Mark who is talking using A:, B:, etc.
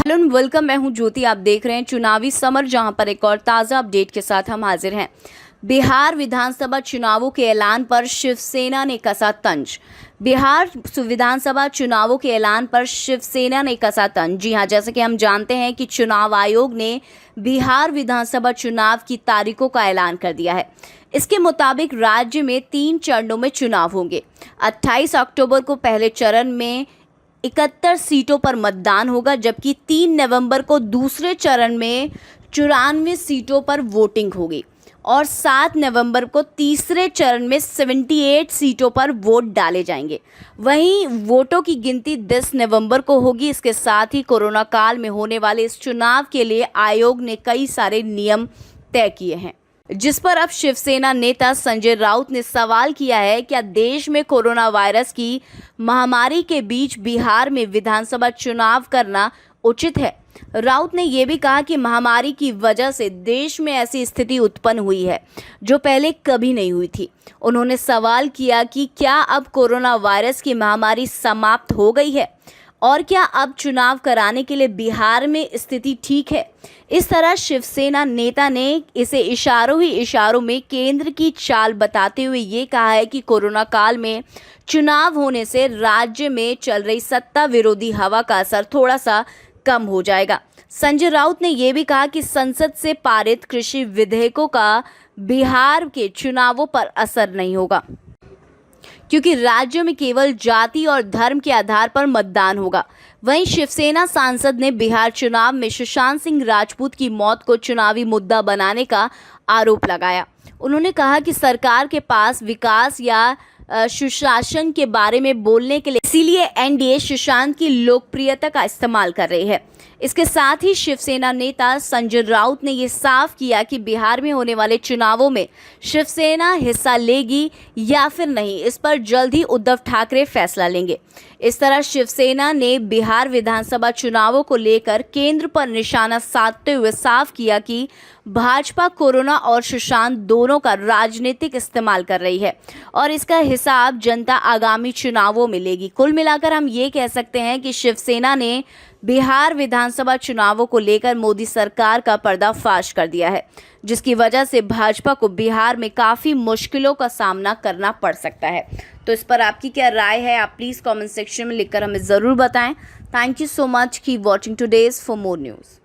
A: Hello welcome, मैं हूं ज्योति। आप देख रहे हैं चुनावी समर, जहां पर एक और ताज़ा अपडेट के साथ हम हाजिर हैं। बिहार विधानसभा चुनावों के ऐलान पर शिवसेना ने कसा तंज। बिहार विधानसभा चुनावों के ऐलान पर शिवसेना ने कसा तंज। जी हां, जैसे कि हम जानते हैं कि चुनाव आयोग ने बिहार विधानसभा चुनाव की तारीखों का ऐलान कर दिया है। इसके मुताबिक राज्य में 3 चरणों में चुनाव होंगे। 28 अक्टूबर को पहले चरण में 71 सीटों पर मतदान होगा, जबकि 3 नवंबर को दूसरे चरण में 94 सीटों पर वोटिंग होगी और 7 नवंबर को तीसरे चरण में 78 सीटों पर वोट डाले जाएंगे। वहीं वोटों की गिनती 10 नवंबर को होगी। इसके साथ ही कोरोना काल में होने वाले इस चुनाव के लिए आयोग ने कई सारे नियम तय किए हैं, जिस पर अब शिवसेना नेता संजय राउत ने सवाल किया है, क्या देश में कोरोना वायरस की महामारी के बीच बिहार में विधानसभा चुनाव करना उचित है। राउत ने यह भी कहा कि महामारी की वजह से देश में ऐसी स्थिति उत्पन्न हुई है जो पहले कभी नहीं हुई थी। उन्होंने सवाल किया कि क्या अब कोरोना वायरस की महामारी समाप्त हो गई है और क्या अब चुनाव कराने के लिए बिहार में स्थिति ठीक है। इस तरह शिवसेना नेता ने इसे इशारों ही इशारों में केंद्र की चाल बताते हुए ये कहा है कि कोरोना काल में चुनाव होने से राज्य में चल रही सत्ता विरोधी हवा का असर थोड़ा सा कम हो जाएगा। संजय राउत ने यह भी कहा कि संसद से पारित कृषि विधेयकों का बिहार के चुनावों पर असर नहीं होगा, क्योंकि राज्य में केवल जाति और धर्म के आधार पर मतदान होगा। वहीं शिवसेना सांसद ने बिहार चुनाव में सुशांत सिंह राजपूत की मौत को चुनावी मुद्दा बनाने का आरोप लगाया। उन्होंने कहा कि सरकार के पास विकास या सुशासन के बारे में बोलने के लिए इसीलिए एनडीए सुशांत की लोकप्रियता का इस्तेमाल कर रही है। इसके साथ ही शिवसेना नेता संजय राउत ने ये साफ किया कि बिहार में होने वाले चुनावों में शिवसेना हिस्सा लेगी या फिर नहीं, इस पर जल्द ही उद्धव ठाकरे फैसला लेंगे। इस तरह शिवसेना ने बिहार विधानसभा चुनावों को लेकर केंद्र पर निशाना साधते हुए साफ किया कि भाजपा कोरोना और सुशांत दोनों का राजनीतिक इस्तेमाल कर रही है और इसका हिसाब जनता आगामी चुनावों में लेगी। कुल मिलाकर हम ये कह सकते हैं कि शिवसेना ने बिहार विधानसभा चुनावों को लेकर मोदी सरकार का पर्दाफाश कर दिया है, जिसकी वजह से भाजपा को बिहार में काफ़ी मुश्किलों का सामना करना पड़ सकता है। तो इस पर आपकी क्या राय है, आप प्लीज़ कमेंट सेक्शन में लिखकर हमें ज़रूर बताएं। Thank you so much, keep watching today's for more news.